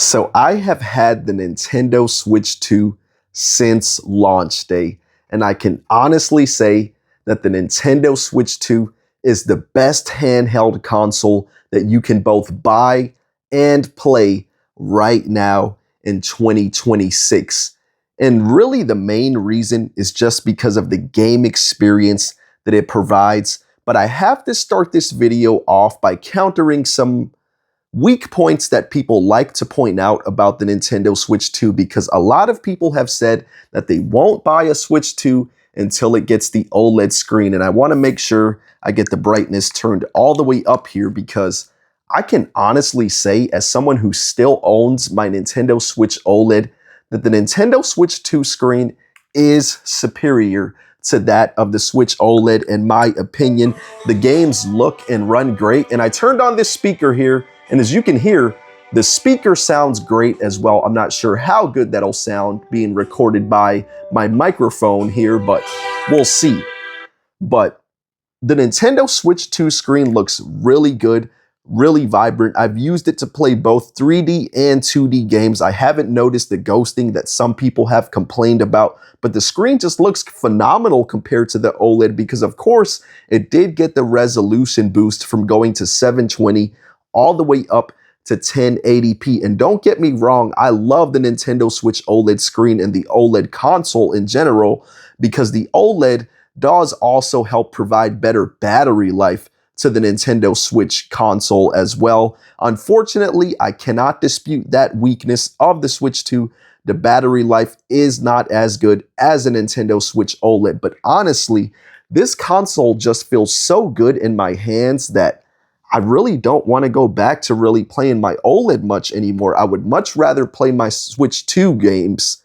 So I have had the Nintendo Switch 2 since launch day, and I can honestly say that the Nintendo Switch 2 is the best handheld console that you can both buy and play right now in 2026. And really the main reason is just because of the game experience that it provides. But I have to start this video off by countering some weak points that people like to point out about the Nintendo Switch 2, because a lot of people have said that they won't buy a Switch 2 until it gets the OLED screen. And I want to make sure I get the brightness turned all the way up here, because I can honestly say, as someone who still owns my Nintendo Switch OLED, that the Nintendo Switch 2 screen is superior to that of the Switch OLED in my opinion. The games look and run great, and I turned on this speaker here, and as you can hear, the speaker sounds great as well. I'm not sure how good that'll sound being recorded by my microphone here, but we'll see. But the Nintendo Switch 2 screen looks really good, really vibrant. I've used it to play both 3D and 2D games. I haven't noticed the ghosting that some people have complained about, but the screen just looks phenomenal compared to the OLED, because of course it did get the resolution boost from going to 720 all the way up to 1080p. And don't get me wrong, I love the Nintendo Switch OLED screen and the OLED console in general, because the OLED does also help provide better battery life to the Nintendo Switch console as well. Unfortunately, I cannot dispute that weakness of the Switch 2. The battery life is not as good as a Nintendo Switch OLED, but honestly, this console just feels so good in my hands that I really don't want to go back to really playing my OLED much anymore. I would much rather play my Switch 2 games,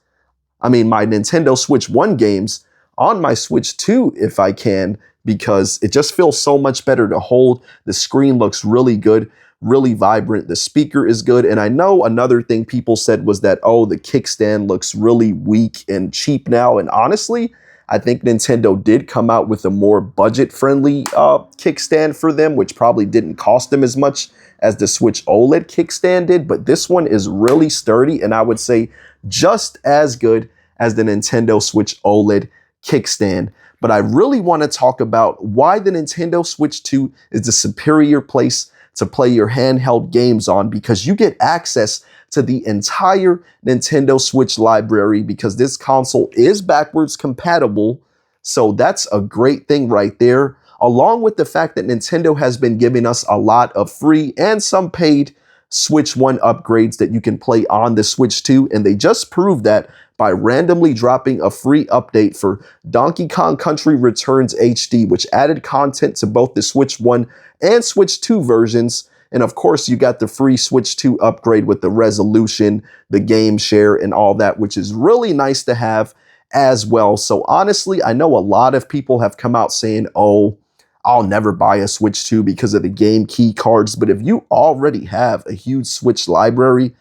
my Nintendo Switch 1 games on my Switch 2 if I can, because it just feels so much better to hold. The screen looks really good, really vibrant. The speaker is good. And I know another thing people said was that, oh, the kickstand looks really weak and cheap now. And honestly, I think Nintendo did come out with a more budget-friendly kickstand for them, which probably didn't cost them as much as the Switch OLED kickstand did. But this one is really sturdy, and I would say just as good as the Nintendo Switch OLED kickstand. But I really want to talk about why the Nintendo Switch 2 is the superior place to play your handheld games on, because you get access to the entire Nintendo Switch library, because this console is backwards compatible. So that's a great thing right there, along with the fact that Nintendo has been giving us a lot of free and some paid Switch 1 upgrades that you can play on the Switch 2, and they just proved that by randomly dropping a free update for Donkey Kong Country Returns HD, which added content to both the Switch 1 and Switch 2 versions. And of course, you got the free Switch 2 upgrade with the resolution, the game share, and all that, which is really nice to have as well. So honestly, I know a lot of people have come out saying, oh, I'll never buy a Switch 2 because of the game key cards. But if you already have a huge Switch library,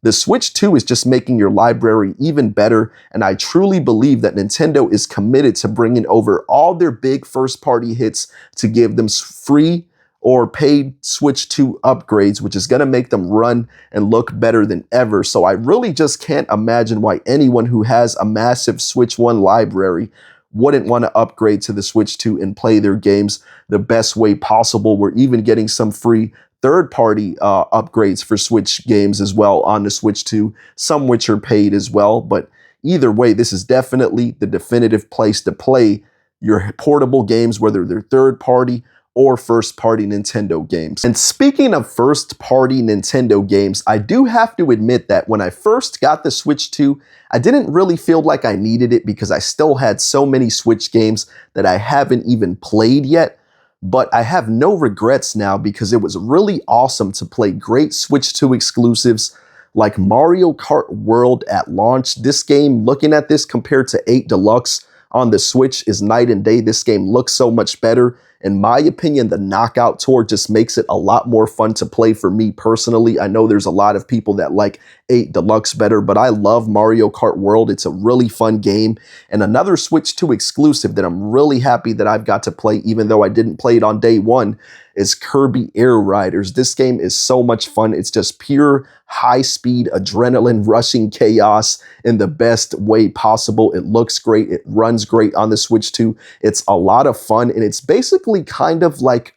the Switch 2 is just making your library even better, and I truly believe that Nintendo is committed to bringing over all their big first-party hits to give them free or paid Switch 2 upgrades, which is going to make them run and look better than ever. So I really just can't imagine why anyone who has a massive Switch 1 library wouldn't want to upgrade to the Switch 2 and play their games the best way possible. We're even getting some free third-party upgrades for Switch games as well on the Switch 2, some which are paid as well. But either way, this is definitely the definitive place to play your portable games, whether they're third-party or first-party Nintendo games. And speaking of first-party Nintendo games, I do have to admit that when I first got the Switch 2, I didn't really feel like I needed it, because I still had so many Switch games that I haven't even played yet. But I have no regrets now, because it was really awesome to play great Switch 2 exclusives like Mario Kart World at launch. This game, looking at this compared to 8 Deluxe on the Switch, is night and day. This game looks so much better, In my opinion, the Knockout Tour just makes it a lot more fun to play for me personally. I know there's a lot of people that like 8 Deluxe better, but I love Mario Kart World. It's a really fun game. And another Switch 2 exclusive that I'm really happy that I've got to play, even though I didn't play it on day one, is Kirby Air Riders. This game is so much fun. It's just pure high-speed, adrenaline rushing chaos in the best way possible. It looks great. It runs great on the Switch 2. It's a lot of fun, and it's basically kind of like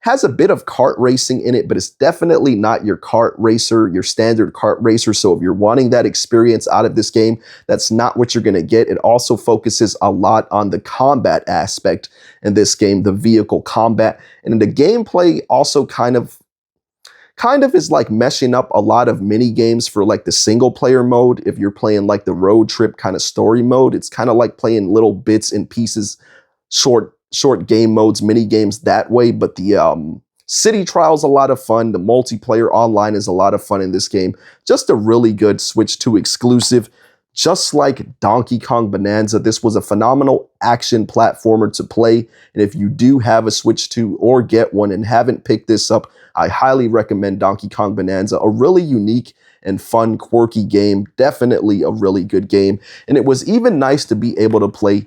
has a bit of kart racing in it, but it's definitely not your kart racer, your standard kart racer. So if you're wanting that experience out of this game, that's not what you're going to get. It also focuses a lot on the combat aspect in this game, the vehicle combat. And the gameplay also kind of is like meshing up a lot of mini games for like the single player mode. If you're playing like the road trip kind of story mode, it's kind of like playing little bits and pieces, short game modes, mini games that way. But the city trial is a lot of fun. The multiplayer online is a lot of fun in this game. Just a really good Switch 2 exclusive. Just like Donkey Kong Bananza, this was a phenomenal action platformer to play. And if you do have a Switch 2 or get one and haven't picked this up, I highly recommend Donkey Kong Bananza. A really unique and fun, quirky game. Definitely a really good game. And it was even nice to be able to play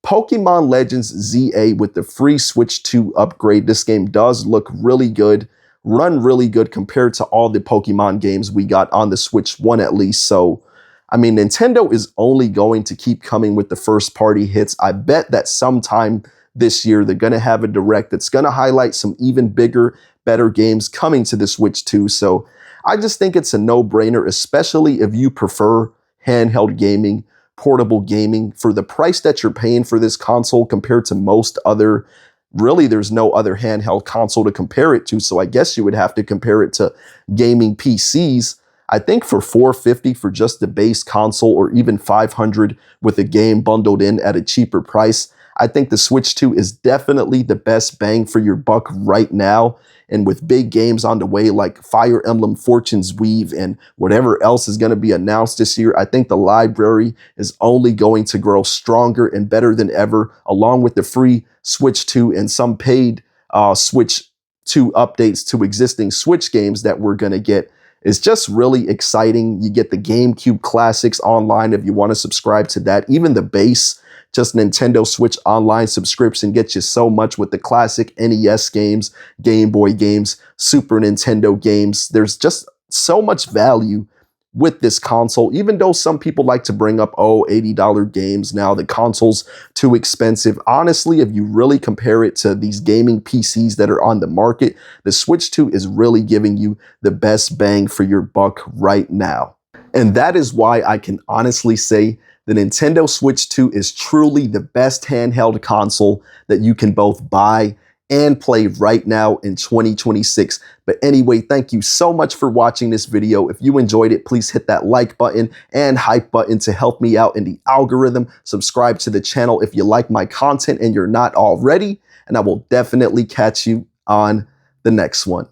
Pokemon Legends ZA with the free Switch 2 upgrade. This game does look really good, run really good compared to all the Pokemon games we got on the Switch 1 at least. So, I mean, Nintendo is only going to keep coming with the first party hits. I bet that sometime this year they're going to have a direct that's going to highlight some even bigger, better games coming to the Switch 2. So I just think it's a no-brainer, especially if you prefer handheld gaming, portable gaming. For the price that you're paying for this console compared to most other, really there's no other handheld console to compare it to, so I guess you would have to compare it to gaming PCs. I think for $450 for just the base console, or even $500 with a game bundled in at a cheaper price, I think the Switch 2 is definitely the best bang for your buck right now. And with big games on the way like Fire Emblem Fortune's Weave and whatever else is going to be announced this year, I think the library is only going to grow stronger and better than ever, along with the free Switch 2 and some paid Switch 2 updates to existing Switch games that we're going to get. It's just really exciting. You get the GameCube Classics online if you want to subscribe to that. Even the base, just Nintendo Switch Online subscription gets you so much with the classic NES games, Game Boy games, Super Nintendo games. There's just so much value with this console, even though some people like to bring up, oh, $80 games now, the console's too expensive. Honestly, if you really compare it to these gaming PCs that are on the market, the Switch 2 is really giving you the best bang for your buck right now. And that is why I can honestly say the Nintendo Switch 2 is truly the best handheld console that you can both buy and play right now in 2026. But anyway, thank you so much for watching this video. If you enjoyed it, please hit that like button and hype button to help me out in the algorithm. Subscribe to the channel if you like my content and you're not already. And I will definitely catch you on the next one.